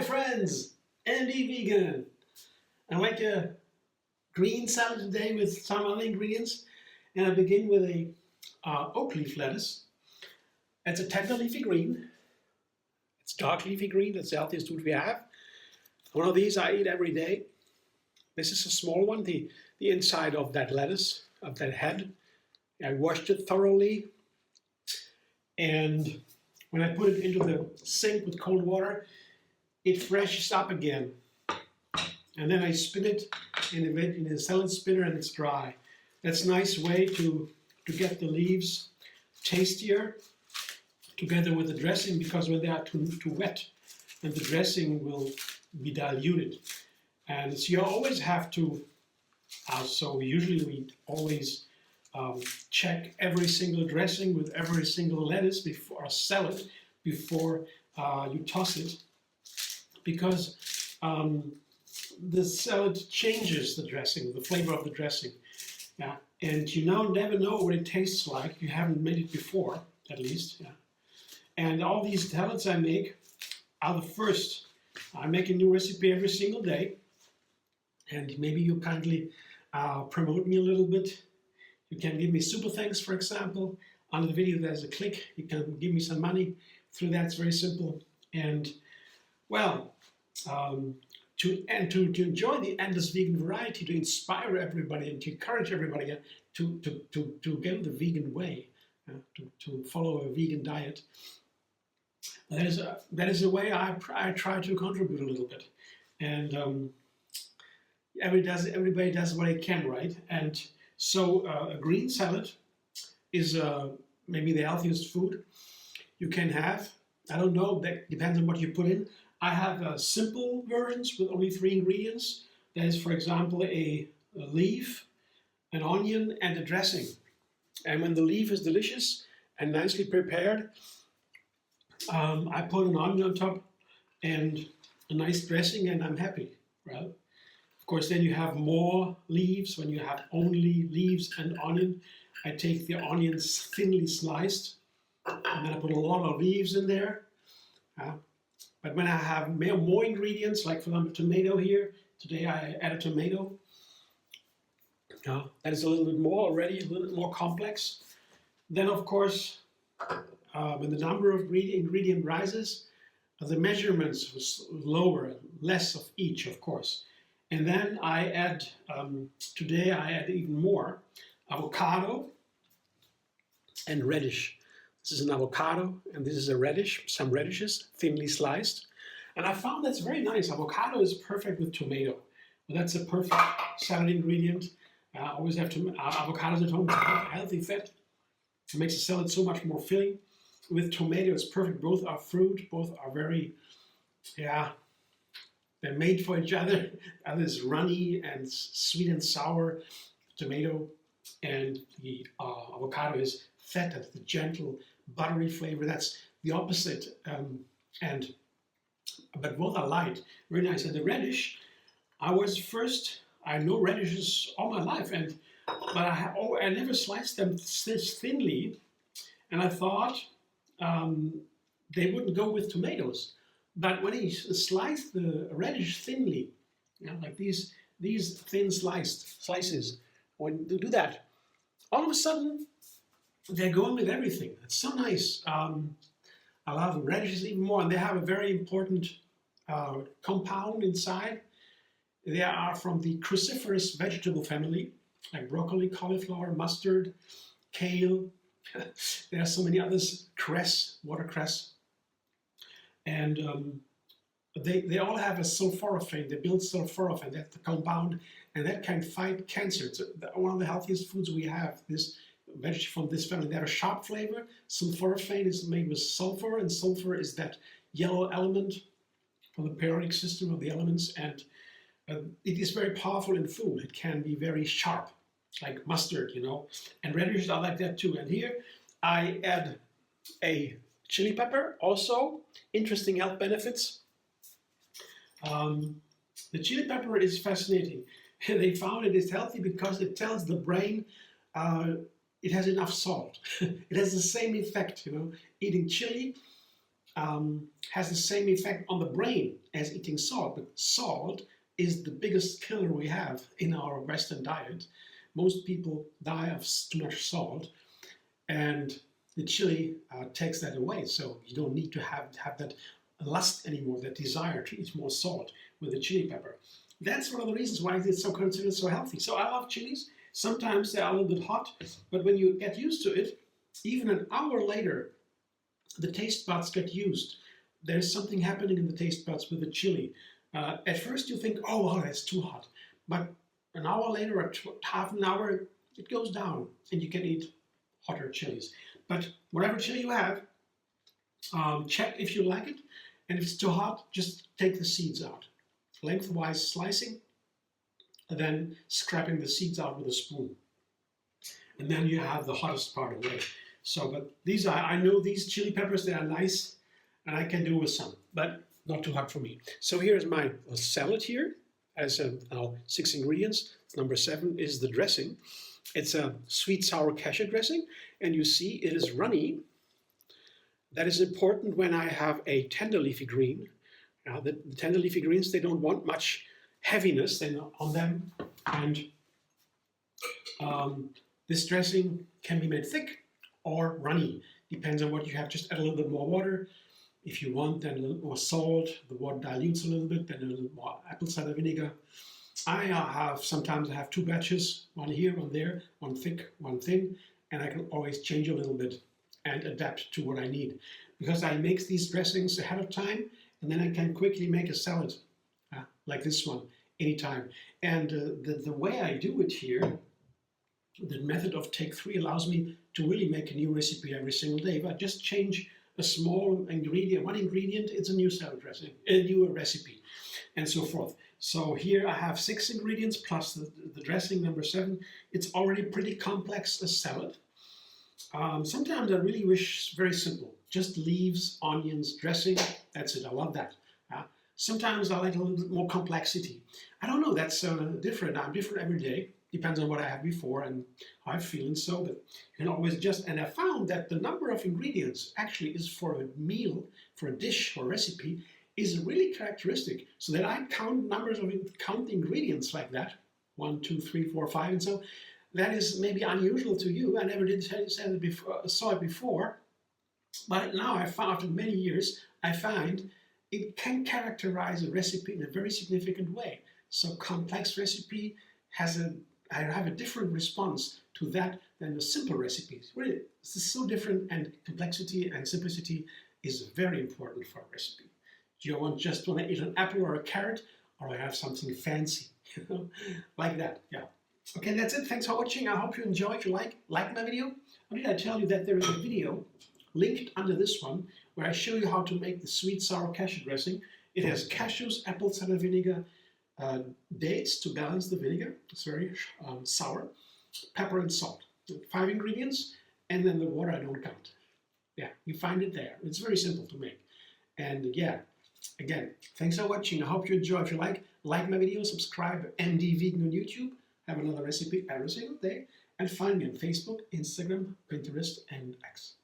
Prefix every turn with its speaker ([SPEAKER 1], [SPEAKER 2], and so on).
[SPEAKER 1] friends, Andy Vegan. I make a green salad today with some other ingredients, and I begin with a oak leaf lettuce. It's a tender leafy green. It's dark leafy green. That's the healthiest food we have. One of these I eat every day. This is a small one, the inside of that lettuce, of that head. I washed it thoroughly, and when I put it into the sink with cold water, it freshes up again. And then I spin it in a salad spinner and it's dry. That's a nice way to get the leaves tastier together with the dressing, because when they are too wet, then the dressing will be diluted. And so you always have to, usually we always check every single dressing with every single lettuce before, or salad before you toss it, because the salad changes the dressing, the flavor of the dressing. Yeah, and you never know what it tastes like. You haven't made it before, at least. Yeah. And all these salads I make are the first. I make a new recipe every single day, and maybe you kindly promote me a little bit. You can give me super thanks, for example. On the video there's a click. You can give me some money through that. It's very simple. And well, to enjoy the endless vegan variety, to inspire everybody and to encourage everybody to go the vegan way, to follow a vegan diet. That is a way I try to contribute a little bit. And everybody does what they can, right? And so a green salad is maybe the healthiest food you can have. I don't know, that depends on what you put in. I have simple versions with only 3 ingredients. That is, for example, a leaf, an onion, and a dressing. And when the leaf is delicious and nicely prepared, I put an onion on top and a nice dressing, and I'm happy, right? Of course, then you have more leaves. When you have only leaves and onion, I take the onions thinly sliced, and then I put a lot of leaves in there. But when I have more ingredients, like for example tomato here, today I add a tomato. That is a little bit more already, a little bit more complex. Then of course, when the number of ingredient rises, the measurements was lower, less of each, of course. And then I add, today I add even more avocado and radish. This is an avocado and this is a radish, some radishes, thinly sliced. And I found that's very nice. Avocado is perfect with tomato. Well, that's a perfect salad ingredient. I always have avocados at home, healthy fat. It makes the salad so much more filling. With tomato, it's perfect. Both are fruit, both are very, they're made for each other. Other is runny and sweet and sour. Tomato and the avocado is fat, that's the gentle, buttery flavor. That's the opposite. But both are light, very nice. And the radish, I know radishes all my life, but I never sliced them this thinly, and I thought they wouldn't go with tomatoes. But when you slice the radish thinly, like these thin slices, when you do that, all of a sudden they're going with everything. It's so nice. I love radishes even more, and they have a very important compound inside. They are from the cruciferous vegetable family, like broccoli, cauliflower, mustard, kale. There are so many others, cress, watercress. And they all have a sulforaphane. They build sulforaphane, that's the compound, and that can fight cancer. It's one of the healthiest foods we have, this vegetable from this family. They have a sharp flavor. Sulforaphane is made with sulfur, and sulfur is that yellow element from the periodic system of the elements, and it is very powerful in food. It can be very sharp, like mustard, and radishes are like that too. And here I add a chili pepper, also interesting health benefits. The chili pepper is fascinating. They found it is healthy because it tells the brain it has enough salt. It has the same effect, eating chili has the same effect on the brain as eating salt, but salt is the biggest killer we have in our Western diet. Most people die of too much salt, and the chili takes that away, so you don't need to have that lust anymore, that desire to eat more salt with the chili pepper. That's one of the reasons why it's so considered so healthy. So I love chilies. Sometimes they're a little bit hot, but when you get used to it, even an hour later, the taste buds get used. There's something happening in the taste buds with the chili. At first you think, oh, wow, that's too hot. But an hour later, or half an hour, it goes down and you can eat hotter chilies. But whatever chili you have, check if you like it. And if it's too hot, just take the seeds out. Lengthwise slicing, and then scraping the seeds out with a spoon. And then you have the hottest part away. So, but these are, I know these chili peppers, they are nice, and I can do with some, but not too hot for me. So here's my salad here, as 6 ingredients. Number 7 is the dressing. It's a sweet sour cashew dressing, and you see it is runny. That is important when I have a tender leafy green. Now, the tender leafy greens, they don't want much heaviness on them, and this dressing can be made thick or runny. Depends on what you have. Just add a little bit more water. If you want, then a little more salt. The water dilutes a little bit, then a little more apple cider vinegar. Sometimes I have 2 batches, one here, one there, one thick, one thin, and I can always change a little bit and adapt to what I need. Because I make these dressings ahead of time, and then I can quickly make a salad like this one anytime. And the way I do it here, the method of take 3 allows me to really make a new recipe every single day. If I just change a small ingredient, one ingredient, it's a new salad dressing, a new recipe, and so forth. So here I have 6 ingredients plus the dressing, number 7. It's already pretty complex, a salad. Sometimes I really wish very simple, just leaves, onions, dressing, that's it, I love that. Sometimes I like a little bit more complexity. I don't know, that's different. I'm different every day. Depends on what I had before and how I'm feeling. So, but you can always adjust. And I found that the number of ingredients actually is for a meal, for a dish or recipe, is really characteristic. So that I count count the ingredients like that, 1, 2, 3, 4, 5, and so. That is maybe unusual to you. I never did saw it before, but now I found, after many years, I find it can characterize a recipe in a very significant way. So complex recipe I have a different response to that than the simple recipes. Really, this is so different, and complexity and simplicity is very important for a recipe. Do you just want to eat an apple or a carrot, or I have something fancy, like that? Yeah. Okay, that's it. Thanks for watching. I hope you enjoyed. If you like my video. Or did I tell you that there is a video linked under this one where I show you how to make the sweet sour cashew dressing. It has cashews, apple cider vinegar, dates to balance the vinegar. It's very sour. Pepper and salt. 5 ingredients, and then the water I don't count. Yeah, you find it there. It's very simple to make. And yeah, again, thanks for watching. I hope you enjoy. If you like my video, subscribe. MD Vegan on YouTube. Have another recipe every single day. And find me on Facebook, Instagram, Pinterest, and X.